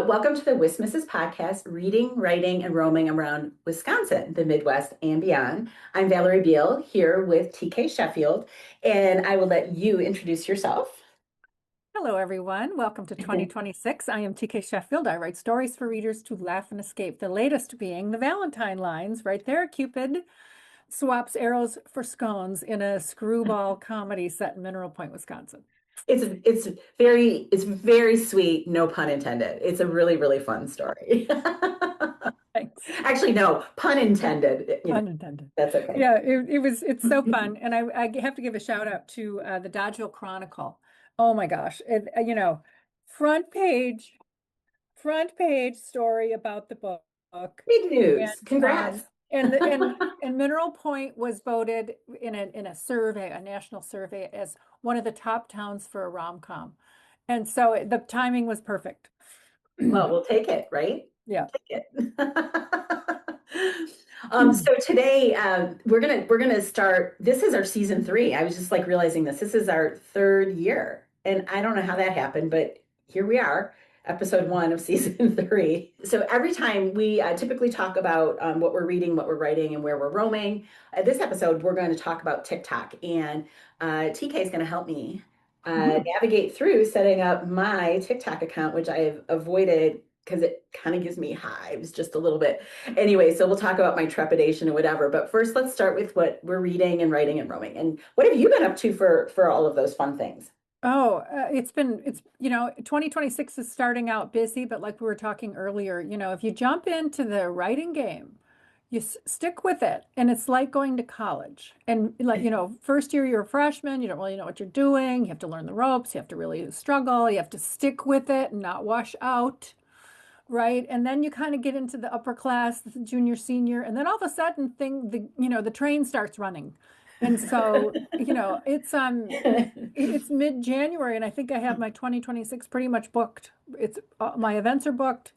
Welcome to the WisMissus podcast, reading, writing, and roaming around Wisconsin, the Midwest, and beyond. I'm Valerie Biel here with TK Sheffield, and I will let you introduce yourself. Hello, everyone. Welcome to 2026. I am TK Sheffield. I write stories for readers to laugh and escape. The latest being the Valentine lines. Right there, Cupid swaps arrows for scones in a screwball comedy set in Mineral Point, Wisconsin. It's very sweet, no pun intended. It's a really, really fun story. Thanks. Actually, no, pun intended. Pun intended. That's okay. Yeah, it's so fun. And I have to give a shout out to the Dodgeville Chronicle. Oh my gosh. Front page story about the book. Big news. And Congrats. and Mineral Point was voted in a survey, a national survey, as one of the top towns for a rom-com. And so the timing was perfect. Well, we'll take it, right? Yeah. Take it. So today we're gonna start. This is our season 3. I was just like realizing this. This is our 3rd year, and I don't know how that happened, but here we are, episode 1 of season 3. So every time we typically talk about what we're reading, what we're writing, and where we're roaming. This episode we're going to talk about TikTok, and TK is going to help me navigate through setting up my TikTok account, which I have avoided because it kind of gives me hives just a little bit. Anyway, so we'll talk about my trepidation and whatever. But first, let's start with what we're reading and writing and roaming. And what have you been up to for all of those fun things? Oh, it's 2026 is starting out busy, but like we were talking earlier, if you jump into the writing game, you stick with it. And it's like going to college. And like, first year you're a freshman, you don't really know what you're doing. You have to learn the ropes. You have to really struggle. You have to stick with it and not wash out. Right. And then you kind of get into the upper class, the junior, senior, and then all of a sudden the train starts running. And so, it's mid-January and I think I have my 2026 pretty much booked. It's my events are booked.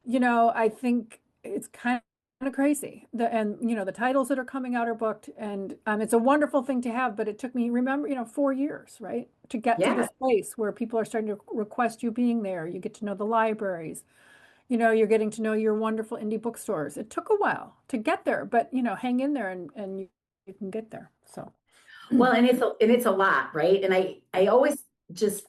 I think it's kind of crazy. The titles that are coming out are booked, and it's a wonderful thing to have, but it took me, remember, 4 years, right? To get to this place where people are starting to request you being there. You get to know the libraries. You're getting to know your wonderful indie bookstores. It took a while to get there, but hang in there and you can get there. So, Well, and it's a lot, right? And I always just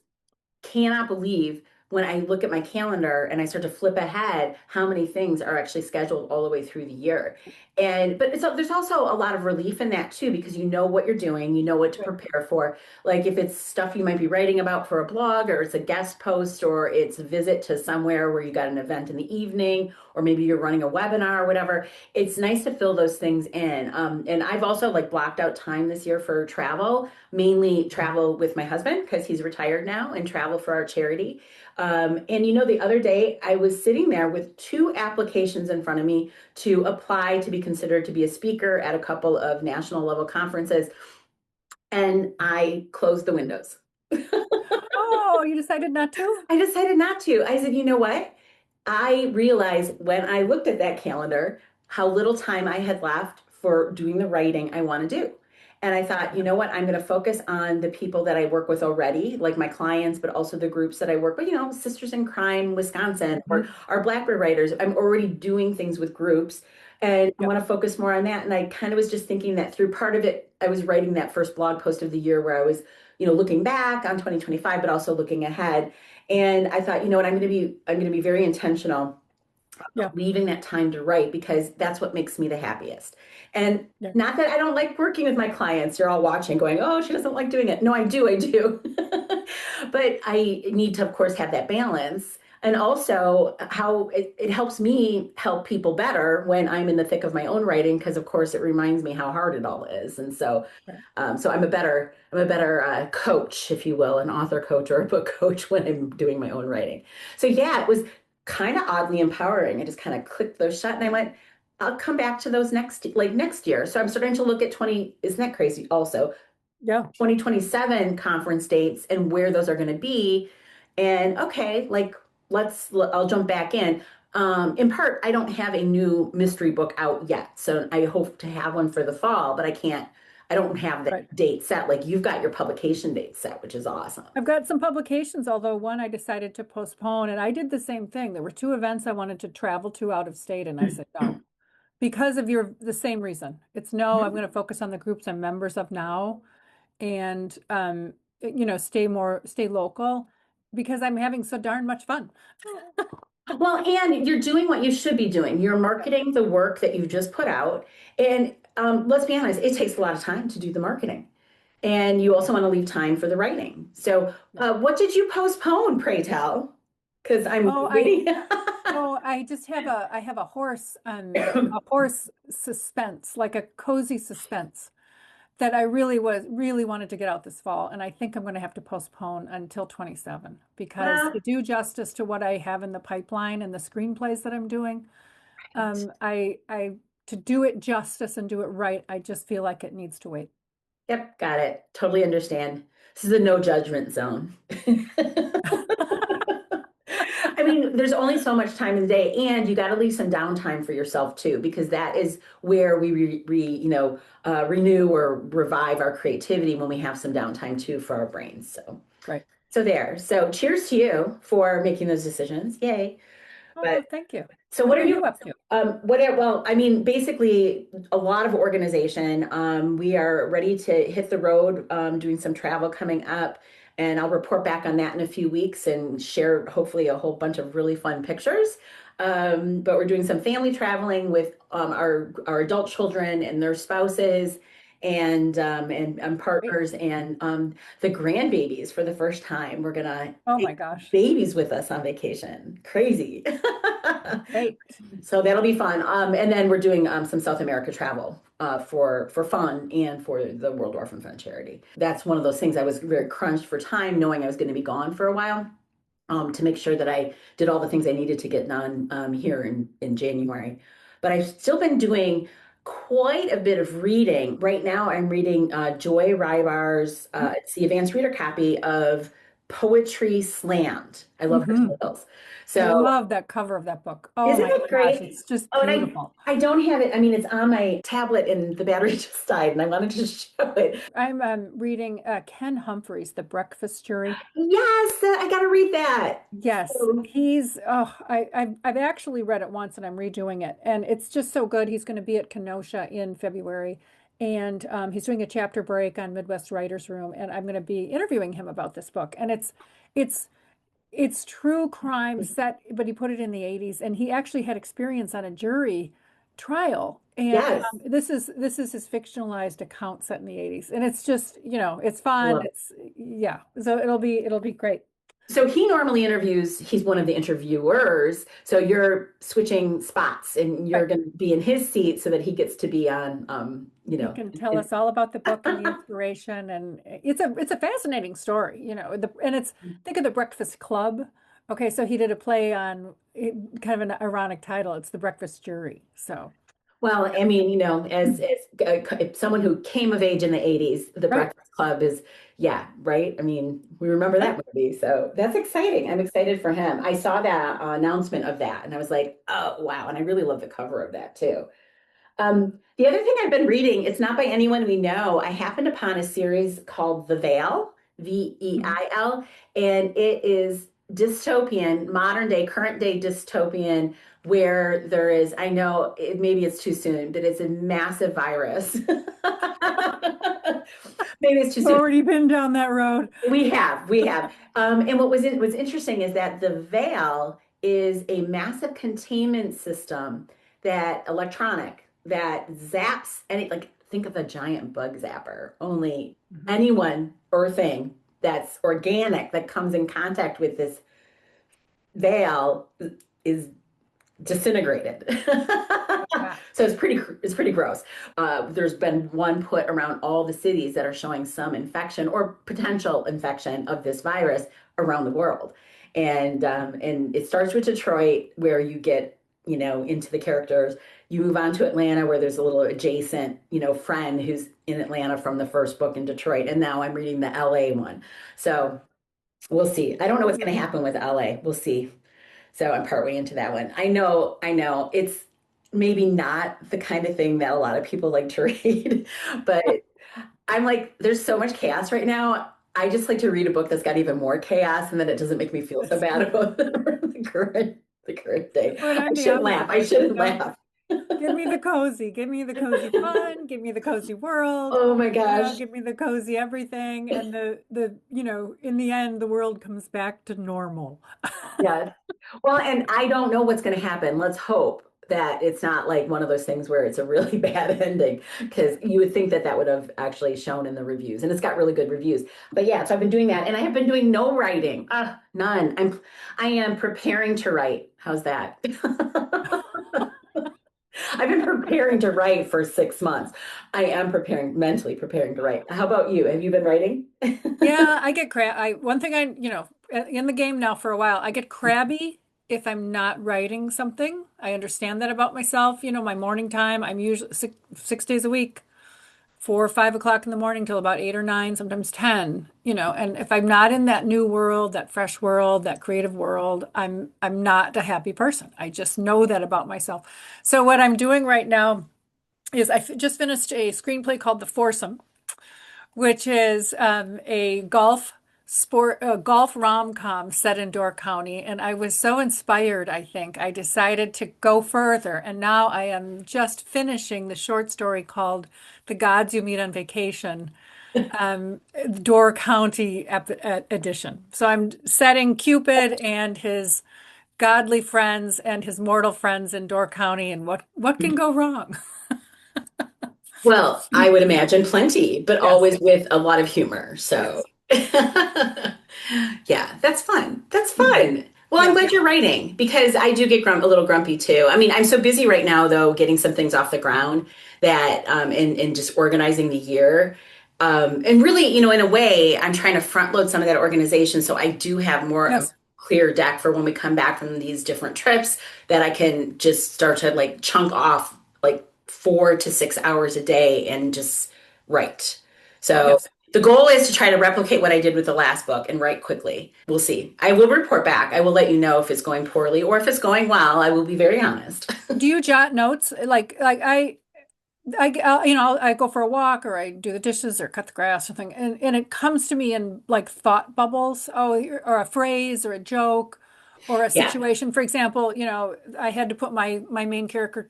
cannot believe when I look at my calendar and I start to flip ahead how many things are actually scheduled all the way through the year. But there's also a lot of relief in that too, because you know what you're doing, you know what to prepare for. Like if it's stuff you might be writing about for a blog, or it's a guest post, or it's a visit to somewhere where you got an event in the evening, or maybe you're running a webinar or whatever. It's nice to fill those things in. And I've also like blocked out time this year for travel, mainly travel with my husband because he's retired now, and travel for our charity. The other day I was sitting there with 2 applications in front of me to apply to be considered to be a speaker at a couple of national level conferences. And I closed the windows. oh, you decided not to? I decided not to. I said, you know what? I realized when I looked at that calendar how little time I had left for doing the writing I want to do. And I thought, you know what? I'm going to focus on the people that I work with already, like my clients, but also the groups that I work with, Sisters in Crime, Wisconsin, or our Blackbird writers. I'm already doing things with groups, and I want to focus more on that. And I kind of was just thinking that through part of it, I was writing that first blog post of the year where I was, looking back on 2025, but also looking ahead. And I thought, you know what? I'm going to be very intentional leaving that time to write, because that's what makes me the happiest. And not that I don't like working with my clients. You're all watching going, oh, she doesn't like doing it. No, I do. But I need to, of course, have that balance. And also how it helps me help people better when I'm in the thick of my own writing, because of course it reminds me how hard it all is. And so, so I'm a better coach, if you will, an author coach or a book coach when I'm doing my own writing. So it was kind of oddly empowering. I just kind of clicked those shut, and I went, I'll come back to those next year. So I'm starting to look at isn't that crazy? Also, 2027 conference dates and where those are going to be. And okay, I'll jump back in. In part, I don't have a new mystery book out yet. So I hope to have one for the fall, but I can't I don't have that Right. date set. Like you've got your publication date set, which is awesome. I've got some publications, although one I decided to postpone, and I did the same thing. There were two events I wanted to travel to out of state, and I said no because of the same reason. It's no, I'm going to focus on the groups I'm members of now, and stay local because I'm having so darn much fun. Well, and you're doing what you should be doing. You're marketing the work that you've just put out. And let's be honest, it takes a lot of time to do the marketing. And you also want to leave time for the writing. So, what did you postpone, pray tell? Because I'm Oh, I waiting. oh, I just have a horse suspense, like a cozy suspense that I really wanted to get out this fall, and I think I'm going to have to postpone until 27 because Well, to do justice to what I have in the pipeline and the screenplays that I'm doing, I to do it justice and do it right, I just feel like it needs to wait. yep, got it. Totally understand. This is a no judgment zone. I mean, there's only so much time in the day, and you got to leave some downtime for yourself too, because that is where we renew or revive our creativity when we have some downtime too for our brains. So, Right. so there. So, cheers to you for making those decisions. Yay! Oh, But thank you. so What what are are you you up to? well, I mean, basically a lot of organization. We are ready to hit the road, doing some travel coming up, and I'll report back on that in a few weeks and share hopefully a whole bunch of really fun pictures. But we're doing some family traveling with our adult children and their spouses and Great. partners and the grandbabies for the first time. We're gonna Oh my take gosh. babies with us on vacation. Crazy. Great. So that'll be fun. And then we're doing some South America travel for fun and for the World Orphan Fund charity. That's one of those things I was very crunched for time, knowing I was going to be gone for a while, to make sure that I did all the things I needed to get done here in January. But I've still been doing quite a bit of reading. Right now, I'm reading Joy Rybar's, it's the advanced reader copy of Poetry Slammed. I love her Mm-hmm. titles. I So love that cover of that book. Oh isn't my it gosh, great? it's just Oh, and beautiful. I don't have it. I mean, it's on my tablet and the battery just died, and I wanted to show it. I'm reading Ken Humphreys, The Breakfast Jury. Yes, I got to read that. Yes, So, he's I've actually read it once and I'm redoing it, and it's just so good. He's going to be at Kenosha in February, and he's doing a chapter break on Midwest Writers Room, and I'm going to be interviewing him about this book. And it's it's true crime set, but he put it in the 80s, and he actually had experience on a jury trial. And yes, this is his fictionalized account set in the 80s, and it's just it's fun. love it. It's yeah, so it'll be great. So he normally interviews, he's one of the interviewers. So you're switching spots and you're Right. going to be in his seat so that he gets to be on, He can tell us all about the book and the inspiration, and it's a fascinating story, and it's think of the Breakfast Club. Okay, so he did a play on kind of an ironic title. It's The Breakfast Jury. So Well, I mean, as someone who came of age in the 80s, The right, Breakfast Club is, yeah, right? I mean, we remember right. that movie. So that's exciting. I'm excited for him. I saw that announcement of that and I was like, oh, wow. And I really love the cover of that too. The other thing I've been reading, it's not by anyone we know. I happened upon a series called The Veil, Mhm. Veil, and it is dystopian, modern day, current day dystopian, where there is, I know maybe it's too soon, but it's a massive virus. Maybe it's too soon. Already been down that road. We have. And what's interesting is that the veil is a massive containment system that electronic that zaps any like think of a giant bug zapper. Only Mhm. anyone or thing that's organic that comes in contact with this veil is disintegrated. Yeah. So it's pretty gross. There's been one put around all the cities that are showing some infection or potential infection of this virus around the world. And it starts with Detroit, where you get into the characters. You move on to Atlanta, where there's a little adjacent friend who's in Atlanta from the first book in Detroit, and now I'm reading the LA one. So we'll see. I don't know what's going to happen with LA. We'll see. So I'm partway into that one. I know. It's maybe not the kind of thing that a lot of people like to read, but I'm like, there's so much chaos right now. I just like to read a book that's got even more chaos, and then it doesn't make me feel so That's bad funny. about the current day. But I'm I the shouldn't laugh. I opposite. shouldn't No, laugh. give me the cozy. Give me the cozy fun. Give me the cozy world. Oh my gosh. Give me the cozy everything. And in the end, the world comes back to normal. Yes. Well, and I don't know what's going to happen. Let's hope that it's not like one of those things where it's a really bad ending, because you would think that that would have actually shown in the reviews, and it's got really good reviews. But yeah, so I've been doing that, and I have been doing no writing. None. I am preparing to write. How's that? I've been preparing to write for 6 months. I am preparing, mentally preparing to write. How about you? Have you been writing? Yeah, I get one thing in the game now for a while, I get crabby if I'm not writing something. I understand that about myself. My morning time, I'm usually 6 days a week, 4 or 5 o'clock in the morning till about 8 or 9, sometimes 10, and if I'm not in that new world, that fresh world, that creative world, I'm not a happy person. I just know that about myself. So what I'm doing right now is just finished a screenplay called The Foursome, which is a golf rom-com set in Door County. And I was so inspired, I think. I decided to go further. And now I am just finishing the short story called The Gods You Meet on Vacation, Door County edition. So I'm setting Cupid and his godly friends and his mortal friends in Door County, and what can go wrong? Well, I would imagine plenty, but Yes, always with a lot of humor. So, yes. yeah, that's fun. That's Mhm. fun. Well, I'm Yeah. glad you're writing, because I do get a little grumpy too. I mean, I'm so busy right now, though, getting some things off the ground that, and just organizing the year. And really, in a way, I'm trying to front load some of that organization, so I do have more of a Yes. clear deck for when we come back from these different trips, that I can just start to like chunk off like 4 to 6 hours a day and just write. So Yes. the goal is to try to replicate what I did with the last book and write quickly. We'll see. I will report back. I will let you know if it's going poorly or if it's going well. I will be very honest. Do you jot notes? I go for a walk, or I do the dishes or cut the grass or something, and it comes to me in like thought bubbles. Oh, or a phrase or a joke or a Yeah. situation. For example, I had to put my main character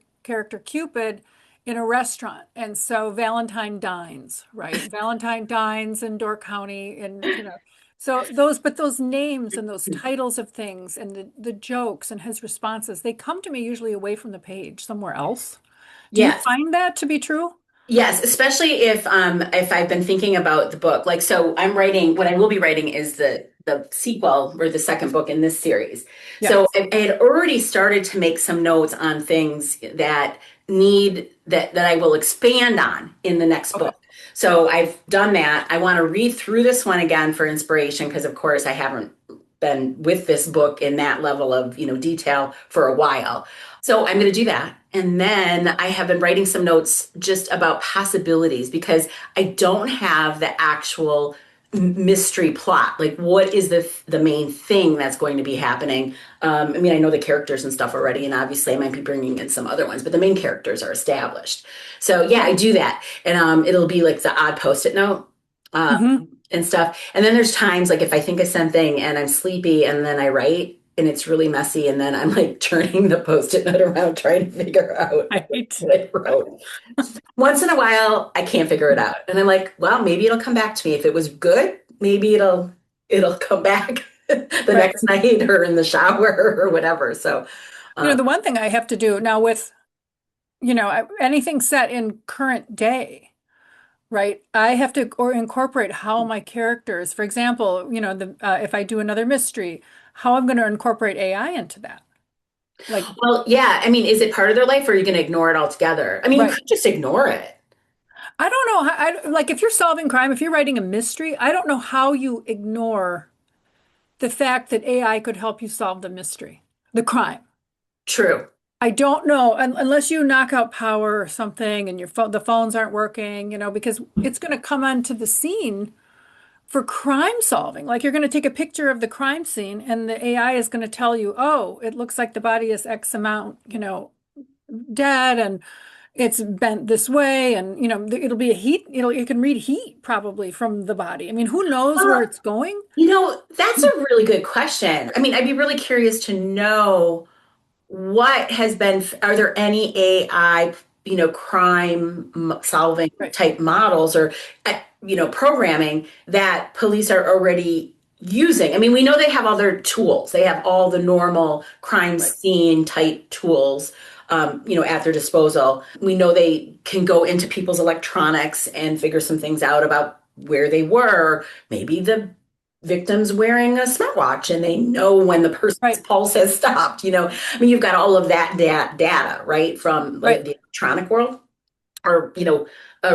Cupid in a restaurant, and so Valentine dines, right? Valentine dines in Door County, and so those names and those titles of things and the jokes and his responses, they come to me usually away from the page somewhere else. Do you Yes. find that to be true? Yes, especially if I've been thinking about the book. Like, so I'm writing, what I will be writing is the sequel, or the second book in this series. Yeah. So I had already started to make some notes on things that that I will expand on in the next Okay. book. So I've done that. I want to read through this one again for inspiration, because of course I haven't been with this book in that level of, detail for a while. So I'm going to do that. And then I have been writing some notes just about possibilities, because I don't have the actual mystery plot. Like, what is the main thing that's going to be happening? I mean, I know the characters and stuff already, and obviously I might be bringing in some other ones, but the main characters are established. So yeah, I do that, and it'll be like the odd post-it note. Um, Hmm. and stuff. And then there's times like if I think of something and I'm sleepy and then I write and it's really messy, and then I'm like turning the post-it note around trying to figure out Right. what I wrote. Once in a while, I can't figure it out. And I'm like, well, maybe it'll come back to me. If it was good, maybe it'll come back the Right. next night or in the shower or whatever. So The one thing I have to do now with, anything set in current day, right? I have to or incorporate how my characters, for example, if I do another mystery, how I'm going to incorporate AI into that. Like, well, yeah, I mean, is it part of their life, or are you going to ignore it altogether? I mean, you right. could just ignore it. I don't know like if you're solving crime, if you're writing a mystery, I don't know how you ignore the fact that AI could help you solve the mystery, the crime. True. I don't know unless you knock out power or something and the phones aren't working, because it's going to come onto the scene for crime solving. Like you're going to take a picture of the crime scene and the AI is going to tell you, oh, it looks like the body is X amount, dead, and it's bent this way, and it'll be a heat, it can read heat probably from the body. I mean, who knows where Well, it's going? that's a really good question. I mean, I'd be really curious to know what has been, are there any AI, crime solving Right, type models or, programming that police are already using? I mean, we know they have other tools. They have all the normal crime right, scene type tools, at their disposal. We know they can go into people's electronics and figure some things out about where they were. Maybe the victim's wearing a smartwatch and they know when the person's right, pulse has stopped. I mean, you've got all of that data, right, from like right, the electronic world or,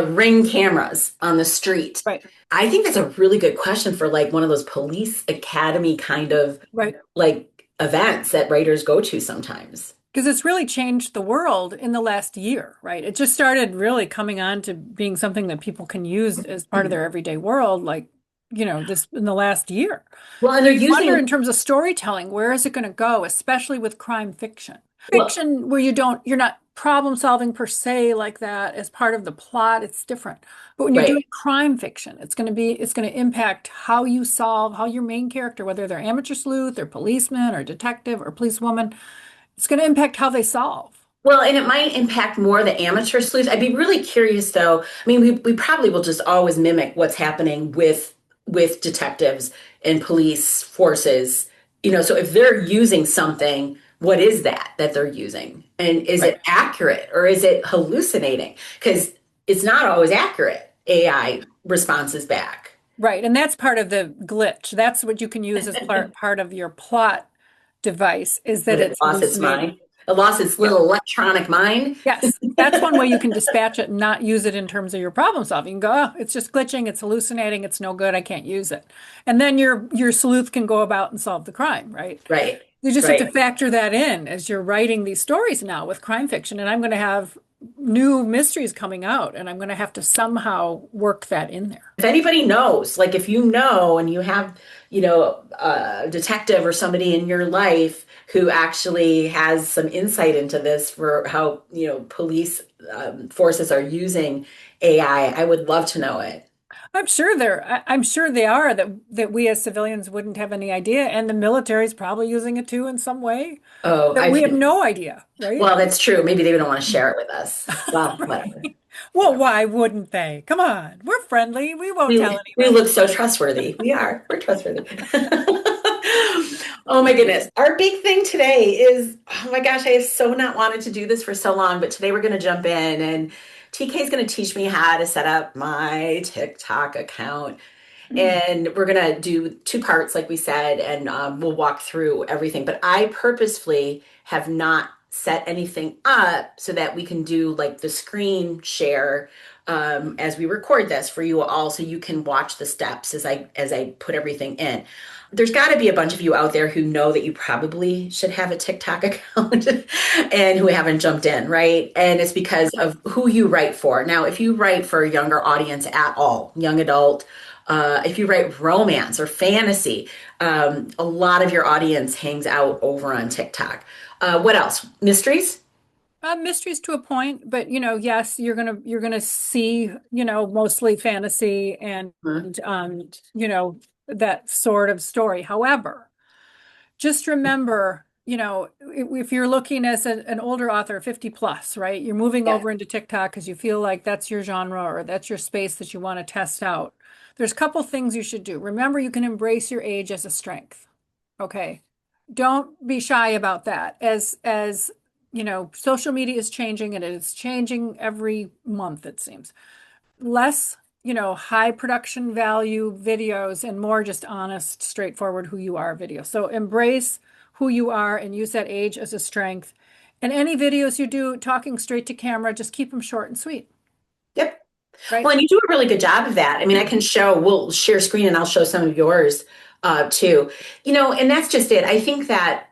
ring cameras on the street. right, I think that's a really good question for like one of those police academy kind of right. like events that writers go to sometimes. Because it's really changed the world in the last year, right? It just started really coming on to being something that people can use as part of their everyday world, like, this in the last year. Well, and So they're you wonder using, in terms of storytelling, where is it going to go, especially with crime fiction? well, Fiction where you're not problem solving per se like that as part of the plot, it's different. But when you're right. doing crime fiction, it's going to impact how you solve, how your main character, whether they're amateur sleuth or policeman or detective or policewoman, it's going to impact how they solve. Well, and it might impact more the amateur sleuths. I'd be really curious though. I mean, we probably will just always mimic what's happening with detectives and police forces. So if they're using something, what is that they're using? And is Right. it accurate or is it hallucinating? Because it's not always accurate AI responses back. Right. And that's part of the glitch. That's what you can use as part of your plot device is that That it it's lost its hallucinating. mind. It lost its Yeah. little electronic mind. Yes. That's one way you can dispatch it and not use it in terms of your problem solving. You can go, oh, it's just glitching, it's hallucinating, it's no good, I can't use it. And then your sleuth can go about and solve the crime, right? Right. You just have to Right. factor that in as you're writing these stories now with crime fiction. And I'm going to have new mysteries coming out, and I'm going to have to somehow work that in there. If anybody knows, like if you know and you have, a detective or somebody in your life who actually has some insight into this for how, police forces are using AI, I would love to know it. I'm sure they are that we as civilians wouldn't have any idea, and the military is probably using it too in some way Oh, that we have no idea, right? well, that's true. Maybe they don't want to share it with us. Well, whatever. Right. Well, why wouldn't they? Come on, we're friendly. We won't tell We anybody. look so trustworthy. We are. We're trustworthy. Oh my goodness. Our big thing today is, oh my gosh, I have so not wanted to do this for so long, but today we're going to jump in and TK is going to teach me how to set up my TikTok account. Mm. And we're going to do two parts, like we said, and we'll walk through everything. But I purposefully have not set anything up so that we can do like the screen share as we record this for you all, so you can watch the steps as I put everything in. There's got to be a bunch of you out there who know that you probably should have a TikTok account and who haven't jumped in, right? And it's because of who you write for. Now, if you write for a younger audience at all, young adult, if you write romance or fantasy, a lot of your audience hangs out over on TikTok. What else? Mysteries? Mysteries to a point, but yes, you're gonna see, mostly fantasy and Huh? that sort of story. However, just remember, if you're looking as an older author, 50 plus, right? You're moving Yeah. over into TikTok because you feel like that's your genre or that's your space that you want to test out. There's a couple things you should do. Remember, you can embrace your age as a strength. Okay. Don't be shy about that. As social media is changing and it's changing every month, it seems. Less, high production value videos and more just honest, straightforward who you are video. So embrace who you are and use that age as a strength. And any videos you do talking straight to camera, just keep them short and sweet, Yep. right? Well, and you do a really good job of that. I mean, we'll share screen and I'll show some of yours too. And that's just it. I think that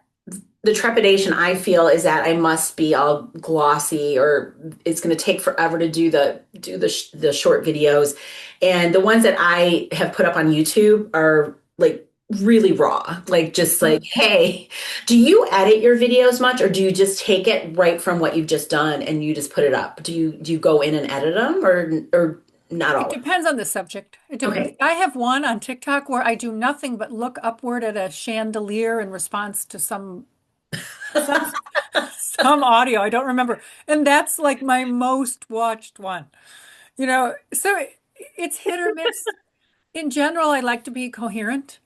the trepidation I feel is that I must be all glossy or it's going to take forever to do the short videos. And the ones that I have put up on YouTube are like really raw, like just like, Mhm. hey, do you edit your videos much or do you just take it right from what you've just done and you just put it up? Do you go in and edit them or not It always? depends on the subject. Okay. I have one on TikTok where I do nothing but look upward at a chandelier in response to some some audio. I don't remember. And that's like my most watched one. So it's hit or miss. In general, I like to be coherent.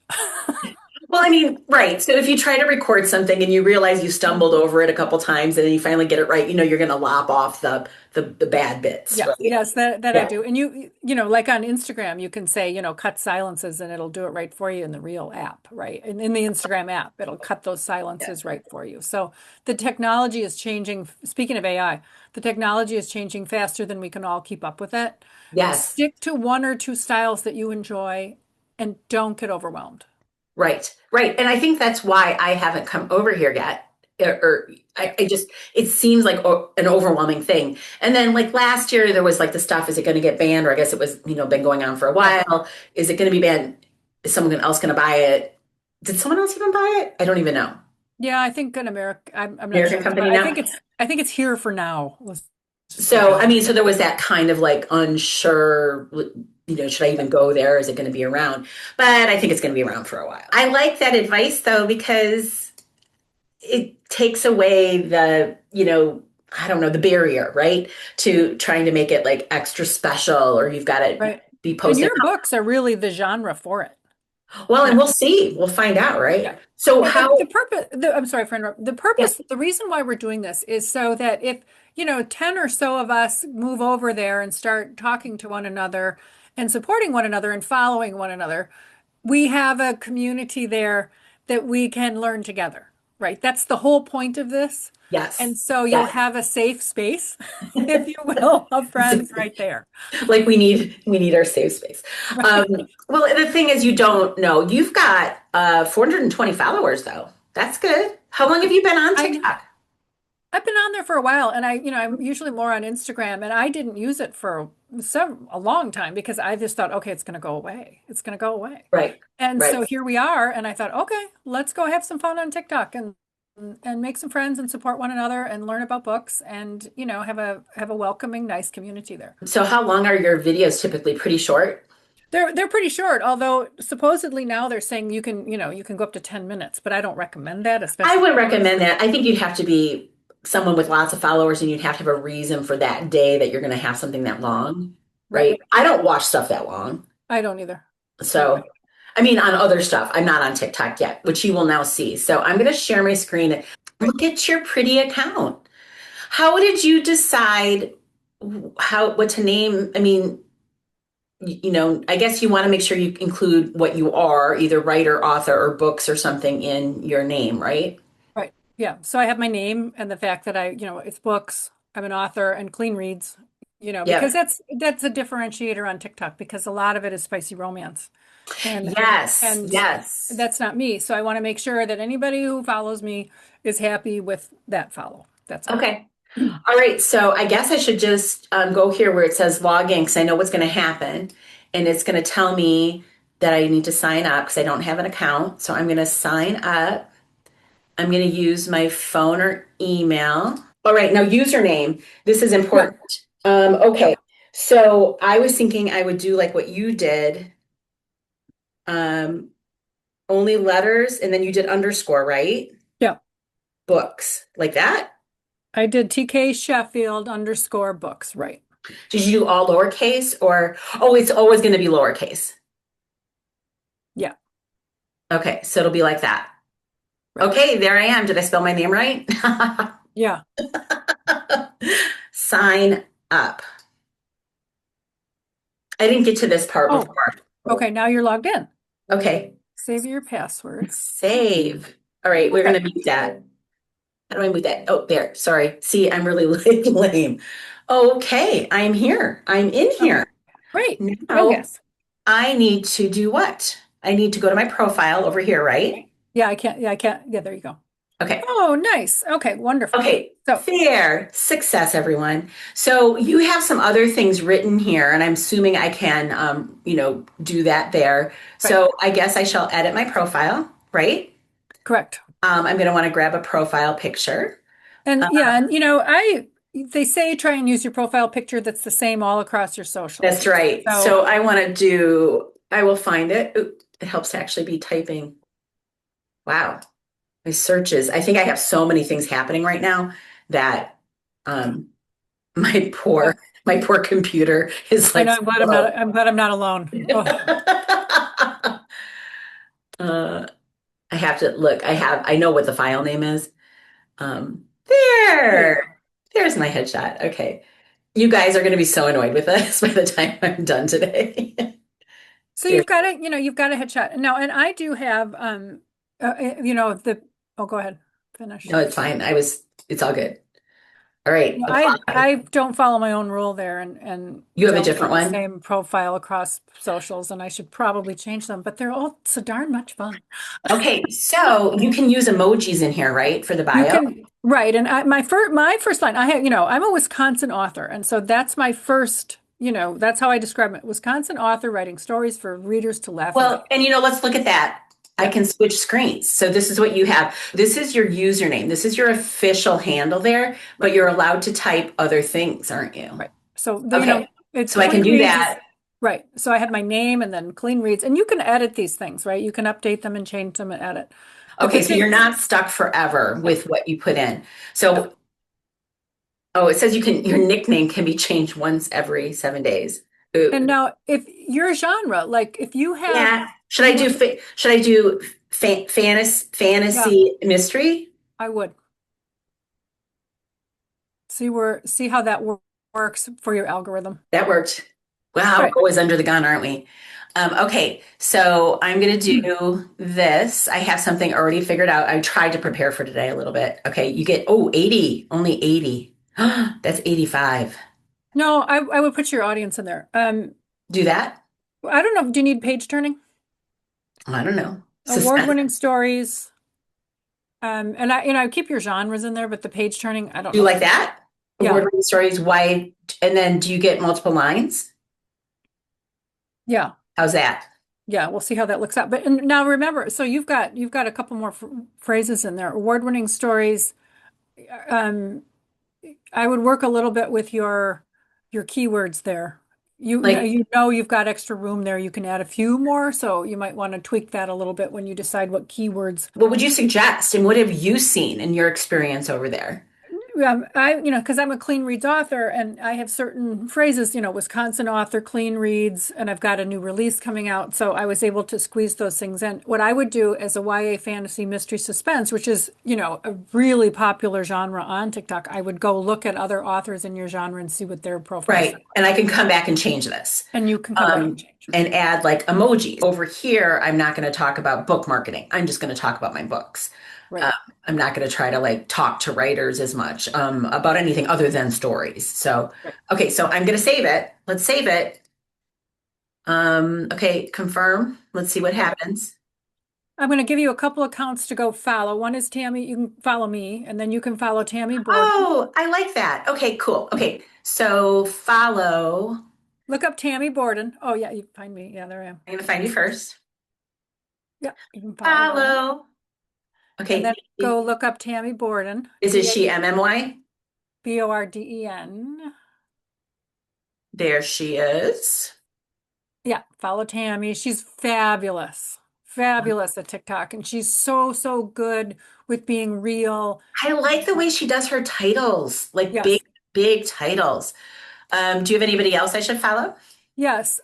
Well, I mean, right. So if you try to record something and you realize you Mm. stumbled over it a couple times and then you finally get it right, you're going to lop off the bad bits, Yes, right? yes, that I Yeah. do. And like on Instagram, you can say, cut silences and it'll do it right for you in the real app, right? In the Instagram app, it'll cut those silences right for you. So the technology is changing. Speaking of AI, the technology is changing faster than we can all keep up with it. Yes. Stick to one or two styles that you enjoy and don't get overwhelmed. Right. Right. And I think that's why I haven't come over here yet. Or Yeah, I just, it seems like an overwhelming thing. And then like last year, there was like the stuff, is it going to get banned? Or I guess it was, been going on for a yeah. while. Is it going to be banned? Is someone else going to buy it? Did someone else even buy it? I don't even know. Yeah, I think in America, I'm not American sure. company I now? think it's here for now. Let's just say So, that. I mean, so there was that kind of like unsure, should I even go there? Is it going to be around? But I think it's going to be around for a while. I like that advice though, because it takes away I don't know, the barrier, right? To trying to make it like extra special or you've got to Right. be And posting. your books are really the genre for it. Well, Yeah. and we'll see. We'll find out, right? Yeah. So And the how, purpose, I'm sorry for interrupting. yeah, The reason why we're doing this is so that if, 10 or so of us move over there and start talking to one another and supporting one another and following one another, we have a community there that we can learn together, right? That's the whole point of this. yes, And so you'll yes. have a safe space, if you will, of friends right there. Like we need our safe space. Um, Right. well, the thing is, you don't know. You've got 420 followers, though. That's good. How long have you been on I TikTok? I've been on there for a while, and I'm usually more on Instagram, and I didn't use it for a long time because I just thought, okay, it's going to go away. It's going to go away. Right, And right. so here we are, and I thought, okay, let's go have some fun on TikTok and make some friends and support one another and learn about books and, have a welcoming, nice community there. So, how long are your videos typically? Pretty short. They're pretty short, although supposedly now they're saying you can go up to 10 minutes, but I don't recommend that, I especially wouldn't recommend that. I think you'd have to be someone with lots of followers, and you'd have to have a reason for that day that you're going to have something that long, right. right? I don't watch stuff that long. I don't either. No So, way. I mean, on other stuff, I'm not on TikTok yet, which you will now see. So, I'm going to share my screen. Right. Look at your pretty account. How did you decide what to name? I mean, I guess you want to make sure you include what you are, either writer, author, or books or something in your name, right? Right. Yeah. So I have my name and the fact that it's books. I'm an author and clean reads, because Yep. that's a differentiator on TikTok because a lot of it is spicy romance. And Yes, and yes. that's not me. So I want to make sure that anybody who follows me is happy with that follow. That's all. Okay. All right. So I guess I should just go here where it says log in because I know what's going to happen. And it's going to tell me that I need to sign up because I don't have an account. So I'm going to sign up. I'm going to use my phone or email. All right. Now, username. This is Yeah. important. Yeah. Okay. So I was thinking I would do like what you did, um, only letters, and then you did underscore, right? Yeah. Books, like that. I did TK Sheffield underscore books. Right. Did you do all lowercase or, oh, it's always going to be lowercase. Yeah. Okay, so it'll be like that. Right. Okay, there I am. Did I spell my name right? Yeah. Sign up. I didn't get to this part Oh, before. okay. Now you're logged in. Okay, Save your password. save. All right, we're Okay. gonna mute that. How do I mute that? Oh, there. Sorry. See, I'm really lame. Okay, I'm here. I'm in Okay. here. Great. Go Now guess. I need to do what? I need to go to my profile over here, right? Yeah, I can't. Yeah, I can't. Yeah, there you go. Okay. Oh, nice. Okay, wonderful. Okay. So, Fair success, everyone. So you have some other things written here, and I'm assuming I can, do that there. right, So I guess I shall edit my profile, right? correct. I'm going to want to grab a profile picture. And Uh, yeah, and they say try and use your profile picture that's the same all across your that's socials. right. So, So I will find it. Ooh, it helps to actually be typing. Wow. My searches. I think I have so many things happening right now that um, my yeah, my poor computer is I like know slow. I'm glad I'm not alone. Oh, uh, I have to look. I know what the file name is. There. there you go. There's my headshot. Okay. You guys are going to be so annoyed with us by the time I'm done today. So There. you've got a headshot. Now, and I do have the oh, go ahead. Finish. No, it's fine. It's all good. All right. No, Apply. I don't follow my own rule there and You have a don't different use the one? same profile across socials, and I should probably change them, but they're all so darn much fun. Okay. So you can use emojis in here, right? For the You bio? can right, and my first line, I have, I'm a Wisconsin author, and so that's my first, that's how I describe it. Wisconsin author writing stories for readers to laugh and Well, read. and let's look at that. I Yeah, can switch screens. So this is what you have. This is your username. This is your official handle there, but right, you're allowed to type other things, aren't you? right. So Okay. it's So I can clean do reads is that. right. So I had my name and then clean reads, and you can edit these things, right? You can update them and change them and edit. But the Okay, so you're thing, not stuck forever no, with what you put in. no. So, oh, it says your nickname can be changed once every 7 days. And Ooh. now, if your genre, like if you have, Yeah. you were, Should I do yeah, fantasy mystery? I would see how that works for your algorithm. That worked. Wow, Right. we're always under the gun, aren't we? Okay, so I'm gonna do this. I have something already figured out. I tried to prepare for today a little bit. Okay, you get 80, only 80. That's 85. No, I would put your audience in there. Do that? I don't know. Do you need page turning? I don't know. Suspense. Award-winning stories. And I keep your genres in there, but the page turning, I don't Do you know if like you, that? yeah, Award-winning stories, why? And then do you get multiple lines? yeah, How's that? yeah. We'll see how that looks out. But and now remember, so you've got a couple more phrases in there. Award-winning stories. Um, I would work a little bit with your keywords there. Like, You've got extra room there. You can add a few more, so you might want to tweak that a little bit when you decide what keywords. what would you suggest? And what have you seen in your experience over there? Because I'm a clean reads author and I have certain phrases, Wisconsin author, clean reads, and I've got a new release coming out. So I was able to squeeze those things in. What I would do as a YA fantasy mystery suspense, which is, a really popular genre on TikTok, I would go look at other authors in your genre and see what their profiles Right. are. And I can come back and change this. And you can come back and change. And add like emojis. Over here, I'm not going to talk about book marketing. I'm just going to talk about my books. Right. Um, I'm not going to try to like talk to writers as much about anything other than stories. So, Right. okay, so I'm going to save it. Let's save it. Okay, confirm. Let's see what happens. I'm going to give you a couple accounts to go follow. One is Tammy. You can follow me, and then you can follow Tammy Borden. Oh, I like that. Okay, cool. Okay, so follow. Look up Tammy Borden. Oh, yeah, you find me. Yeah, there I am. I'm going to find you first. Yeah, you can follow that. Follow. And Okay, then go look up Tammy Borden, is she MMY? Borden. There she is. Yeah, follow Tammy. She's fabulous. Fabulous at TikTok. And she's so, so good with being real. I like the way she does her titles, like big, Yes. big titles. Do you have anybody else I should follow? Yes.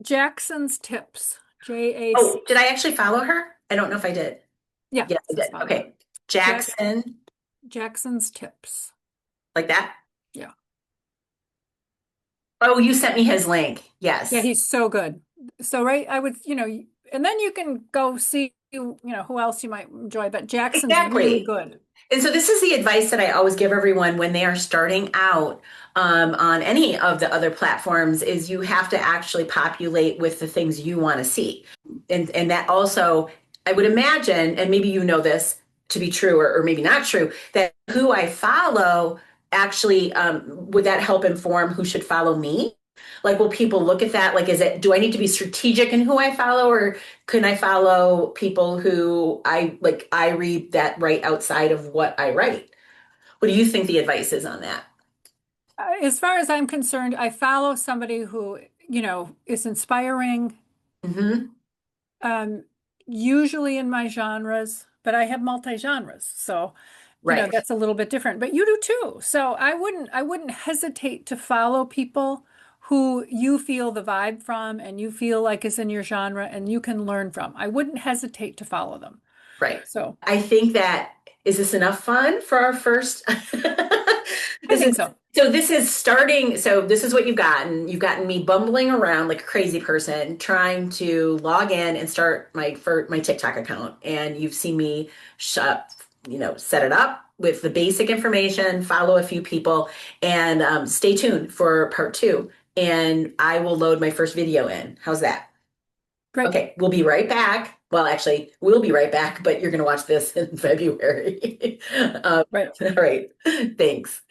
Jackson's Tips. Oh, JAC. did I actually follow her? I don't know if I did. Yeah, Yes, I just did. follow her. Okay. Jackson, Jackson's Tips. like that. Yeah. Oh, you sent me his link. Yeah, Yes. he's so good. So, right, I would, and then you can go see, who else you might enjoy, but Jackson's really Exactly. good. And so this is the advice that I always give everyone when they are starting out on any of the other platforms is you have to actually populate with the things you want to see. And that also, I would imagine, and maybe you know this, to be true, or maybe not true, that who I follow actually, would that help inform who should follow me? Like, will people look at that? Like, do I need to be strategic in who I follow, or can I follow people who I read that right outside of what I write? What do you think the advice is on that? As far as I'm concerned, I follow somebody who, is inspiring, Hmm. um, usually in my genres, but I have multi-genres. So, Right, that's a little bit different, but you do too. So I wouldn't hesitate to follow people who you feel the vibe from and you feel like is in your genre and you can learn from. I wouldn't hesitate to follow them. right. So I think that, is this enough fun for our first? I This think is so. so this is starting. So this is what you've gotten. You've gotten me bumbling around like a crazy person trying to log in and start my TikTok account. And you've seen me set it up with the basic information, follow a few people, and stay tuned for part two. And I will load my first video in. How's that? Great. Okay, we'll be right back. Well, actually, we'll be right back, but you're going to watch this in February. Right. All right. Thanks.